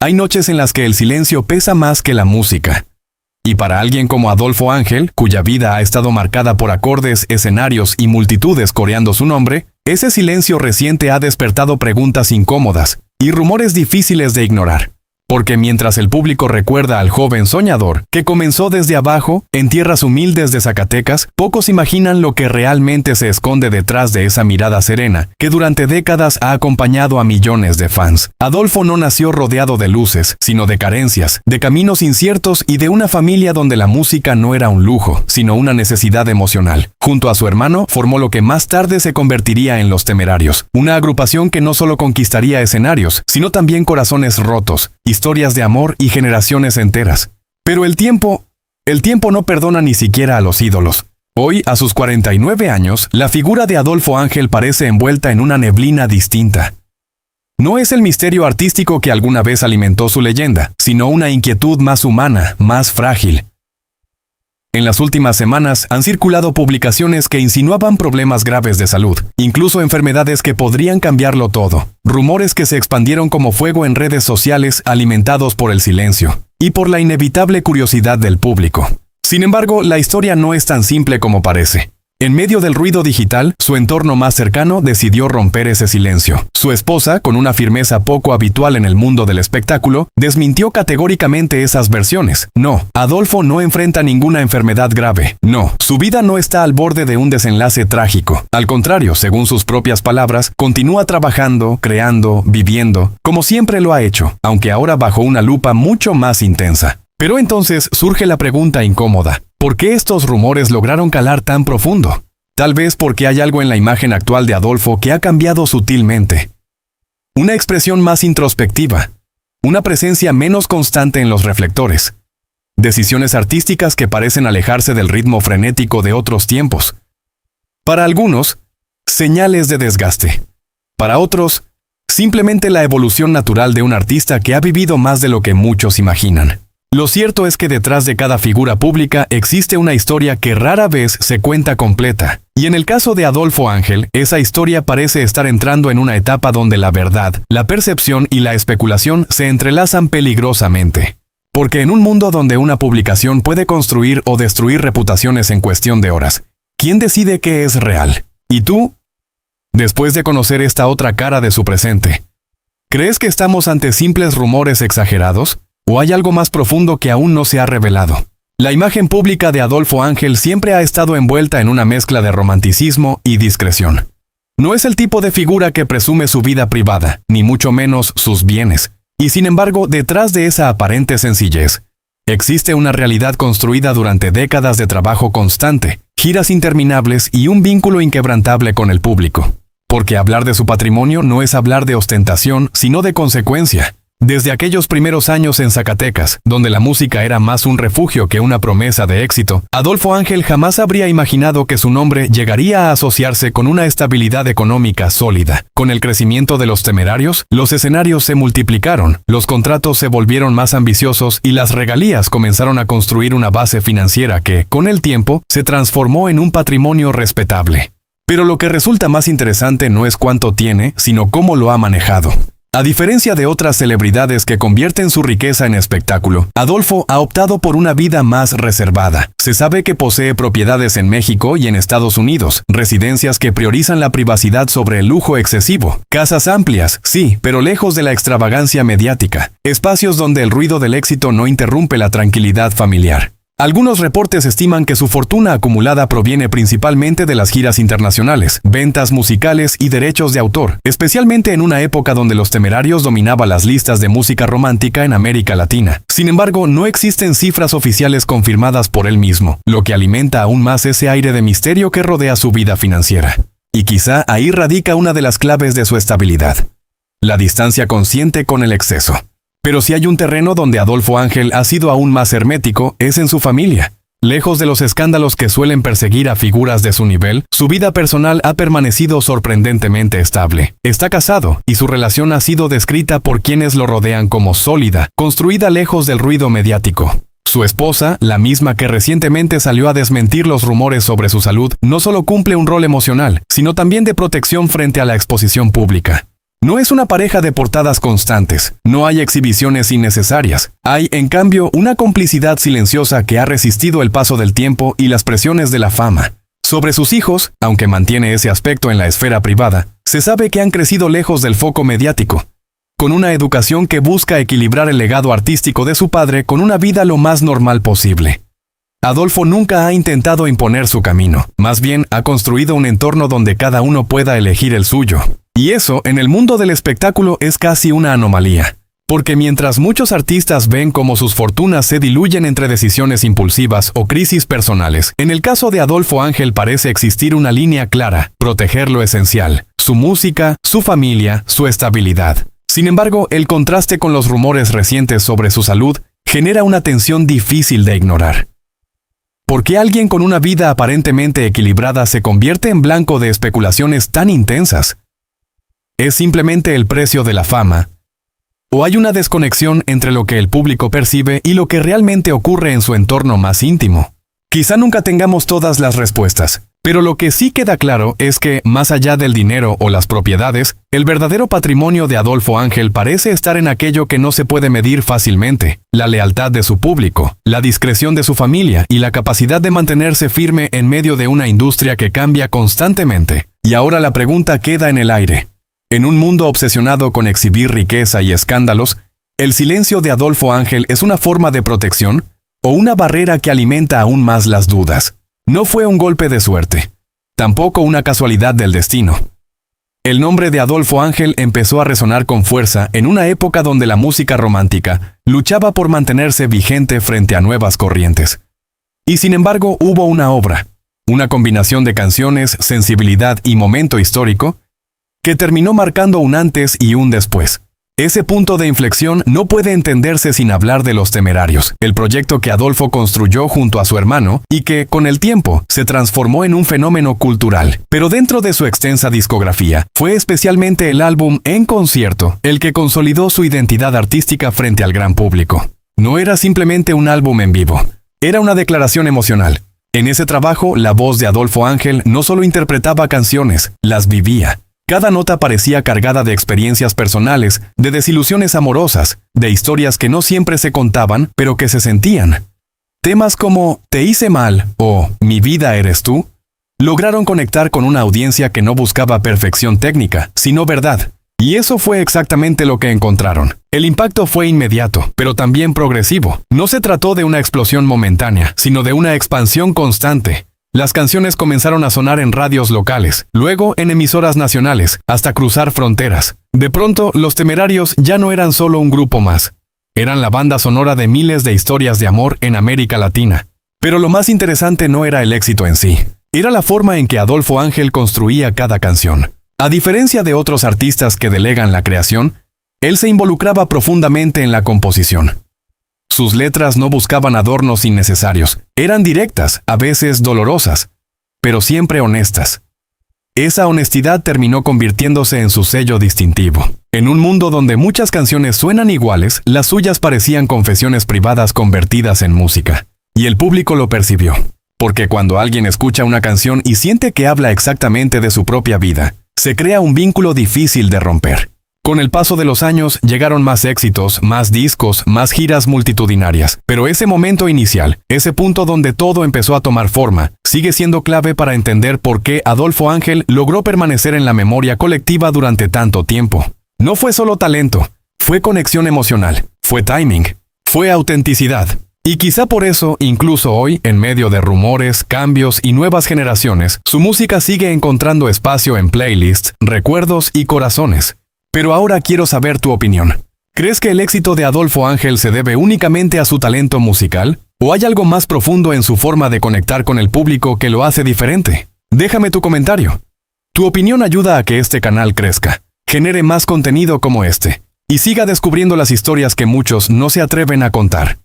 Hay noches en las que el silencio pesa más que la música. Y para alguien como Adolfo Ángel, cuya vida ha estado marcada por acordes, escenarios y multitudes coreando su nombre, ese silencio reciente ha despertado preguntas incómodas y rumores difíciles de ignorar. Porque mientras el público recuerda al joven soñador que comenzó desde abajo, en tierras humildes de Zacatecas, pocos imaginan lo que realmente se esconde detrás de esa mirada serena, que durante décadas ha acompañado a millones de fans. Adolfo no nació rodeado de luces, sino de carencias, de caminos inciertos y de una familia donde la música no era un lujo, sino una necesidad emocional. Junto a su hermano, formó lo que más tarde se convertiría en Los Temerarios, una agrupación que no solo conquistaría escenarios, sino también corazones rotos, historias de amor y generaciones enteras. Pero el tiempo no perdona ni siquiera a los ídolos. Hoy, a sus 49 años, la figura de Adolfo Ángel parece envuelta en una neblina distinta. No es el misterio artístico que alguna vez alimentó su leyenda, sino una inquietud más humana, más frágil. En las últimas semanas han circulado publicaciones que insinuaban problemas graves de salud, incluso enfermedades que podrían cambiarlo todo. Rumores que se expandieron como fuego en redes sociales alimentados por el silencio y por la inevitable curiosidad del público. Sin embargo, la historia no es tan simple como parece. En medio del ruido digital, su entorno más cercano decidió romper ese silencio. Su esposa, con una firmeza poco habitual en el mundo del espectáculo, desmintió categóricamente esas versiones. No, Adolfo no enfrenta ninguna enfermedad grave. No, su vida no está al borde de un desenlace trágico. Al contrario, según sus propias palabras, continúa trabajando, creando, viviendo, como siempre lo ha hecho, aunque ahora bajo una lupa mucho más intensa. Pero entonces surge la pregunta incómoda. ¿Por qué estos rumores lograron calar tan profundo? Tal vez porque hay algo en la imagen actual de Adolfo que ha cambiado sutilmente. Una expresión más introspectiva. Una presencia menos constante en los reflectores. Decisiones artísticas que parecen alejarse del ritmo frenético de otros tiempos. Para algunos, señales de desgaste. Para otros, simplemente la evolución natural de un artista que ha vivido más de lo que muchos imaginan. Lo cierto es que detrás de cada figura pública existe una historia que rara vez se cuenta completa. Y en el caso de Adolfo Ángel, esa historia parece estar entrando en una etapa donde la verdad, la percepción y la especulación se entrelazan peligrosamente. Porque en un mundo donde una publicación puede construir o destruir reputaciones en cuestión de horas, ¿quién decide qué es real? ¿Y tú? Después de conocer esta otra cara de su presente, ¿crees que estamos ante simples rumores exagerados? ¿O hay algo más profundo que aún no se ha revelado? La imagen pública de Adolfo Ángel siempre ha estado envuelta en una mezcla de romanticismo y discreción. No es el tipo de figura que presume su vida privada, ni mucho menos sus bienes. Y sin embargo, detrás de esa aparente sencillez, existe una realidad construida durante décadas de trabajo constante, giras interminables y un vínculo inquebrantable con el público. Porque hablar de su patrimonio no es hablar de ostentación, sino de consecuencia. Desde aquellos primeros años en Zacatecas, donde la música era más un refugio que una promesa de éxito, Adolfo Ángel jamás habría imaginado que su nombre llegaría a asociarse con una estabilidad económica sólida. Con el crecimiento de Los Temerarios, los escenarios se multiplicaron, los contratos se volvieron más ambiciosos y las regalías comenzaron a construir una base financiera que, con el tiempo, se transformó en un patrimonio respetable. Pero lo que resulta más interesante no es cuánto tiene, sino cómo lo ha manejado. A diferencia de otras celebridades que convierten su riqueza en espectáculo, Adolfo ha optado por una vida más reservada. Se sabe que posee propiedades en México y en Estados Unidos, residencias que priorizan la privacidad sobre el lujo excesivo, casas amplias, sí, pero lejos de la extravagancia mediática, espacios donde el ruido del éxito no interrumpe la tranquilidad familiar. Algunos reportes estiman que su fortuna acumulada proviene principalmente de las giras internacionales, ventas musicales y derechos de autor, especialmente en una época donde Los Temerarios dominaba las listas de música romántica en América Latina. Sin embargo, no existen cifras oficiales confirmadas por él mismo, lo que alimenta aún más ese aire de misterio que rodea su vida financiera. Y quizá ahí radica una de las claves de su estabilidad: la distancia consciente con el exceso. Pero si hay un terreno donde Adolfo Ángel ha sido aún más hermético, es en su familia. Lejos de los escándalos que suelen perseguir a figuras de su nivel, su vida personal ha permanecido sorprendentemente estable. Está casado, y su relación ha sido descrita por quienes lo rodean como sólida, construida lejos del ruido mediático. Su esposa, la misma que recientemente salió a desmentir los rumores sobre su salud, no solo cumple un rol emocional, sino también de protección frente a la exposición pública. No es una pareja de portadas constantes, no hay exhibiciones innecesarias. Hay, en cambio, una complicidad silenciosa que ha resistido el paso del tiempo y las presiones de la fama. Sobre sus hijos, aunque mantiene ese aspecto en la esfera privada, se sabe que han crecido lejos del foco mediático, con una educación que busca equilibrar el legado artístico de su padre con una vida lo más normal posible. Adolfo nunca ha intentado imponer su camino, más bien ha construido un entorno donde cada uno pueda elegir el suyo. Y eso, en el mundo del espectáculo, es casi una anomalía. Porque mientras muchos artistas ven cómo sus fortunas se diluyen entre decisiones impulsivas o crisis personales, en el caso de Adolfo Ángel parece existir una línea clara: proteger lo esencial, su música, su familia, su estabilidad. Sin embargo, el contraste con los rumores recientes sobre su salud genera una tensión difícil de ignorar. ¿Por qué alguien con una vida aparentemente equilibrada se convierte en blanco de especulaciones tan intensas? ¿Es simplemente el precio de la fama? ¿O hay una desconexión entre lo que el público percibe y lo que realmente ocurre en su entorno más íntimo? Quizá nunca tengamos todas las respuestas, pero lo que sí queda claro es que, más allá del dinero o las propiedades, el verdadero patrimonio de Adolfo Ángel parece estar en aquello que no se puede medir fácilmente: la lealtad de su público, la discreción de su familia y la capacidad de mantenerse firme en medio de una industria que cambia constantemente. Y ahora la pregunta queda en el aire. En un mundo obsesionado con exhibir riqueza y escándalos, ¿el silencio de Adolfo Ángel es una forma de protección o una barrera que alimenta aún más las dudas? No fue un golpe de suerte, tampoco una casualidad del destino. El nombre de Adolfo Ángel empezó a resonar con fuerza en una época donde la música romántica luchaba por mantenerse vigente frente a nuevas corrientes. Y sin embargo hubo una obra, una combinación de canciones, sensibilidad y momento histórico, que terminó marcando un antes y un después. Ese punto de inflexión no puede entenderse sin hablar de Los Temerarios, el proyecto que Adolfo construyó junto a su hermano y que, con el tiempo, se transformó en un fenómeno cultural. Pero dentro de su extensa discografía, fue especialmente el álbum En Concierto el que consolidó su identidad artística frente al gran público. No era simplemente un álbum en vivo, era una declaración emocional. En ese trabajo, la voz de Adolfo Ángel no solo interpretaba canciones, las vivía. Cada nota parecía cargada de experiencias personales, de desilusiones amorosas, de historias que no siempre se contaban, pero que se sentían. Temas como Te hice mal o Mi vida eres tú lograron conectar con una audiencia que no buscaba perfección técnica, sino verdad. Y eso fue exactamente lo que encontraron. El impacto fue inmediato, pero también progresivo. No se trató de una explosión momentánea, sino de una expansión constante. Las canciones comenzaron a sonar en radios locales, luego en emisoras nacionales, hasta cruzar fronteras. De pronto, Los Temerarios ya no eran solo un grupo más. Eran la banda sonora de miles de historias de amor en América Latina. Pero lo más interesante no era el éxito en sí. Era la forma en que Adolfo Ángel construía cada canción. A diferencia de otros artistas que delegan la creación, él se involucraba profundamente en la composición. Sus letras no buscaban adornos innecesarios, eran directas, a veces dolorosas, pero siempre honestas. Esa honestidad terminó convirtiéndose en su sello distintivo. En un mundo donde muchas canciones suenan iguales, las suyas parecían confesiones privadas convertidas en música. Y el público lo percibió. Porque cuando alguien escucha una canción y siente que habla exactamente de su propia vida, se crea un vínculo difícil de romper. Con el paso de los años llegaron más éxitos, más discos, más giras multitudinarias. Pero ese momento inicial, ese punto donde todo empezó a tomar forma, sigue siendo clave para entender por qué Adolfo Ángel logró permanecer en la memoria colectiva durante tanto tiempo. No fue solo talento, fue conexión emocional, fue timing, fue autenticidad. Y quizá por eso, incluso hoy, en medio de rumores, cambios y nuevas generaciones, su música sigue encontrando espacio en playlists, recuerdos y corazones. Pero ahora quiero saber tu opinión. ¿Crees que el éxito de Adolfo Ángel se debe únicamente a su talento musical? ¿O hay algo más profundo en su forma de conectar con el público que lo hace diferente? Déjame tu comentario. Tu opinión ayuda a que este canal crezca, genere más contenido como este, y siga descubriendo las historias que muchos no se atreven a contar.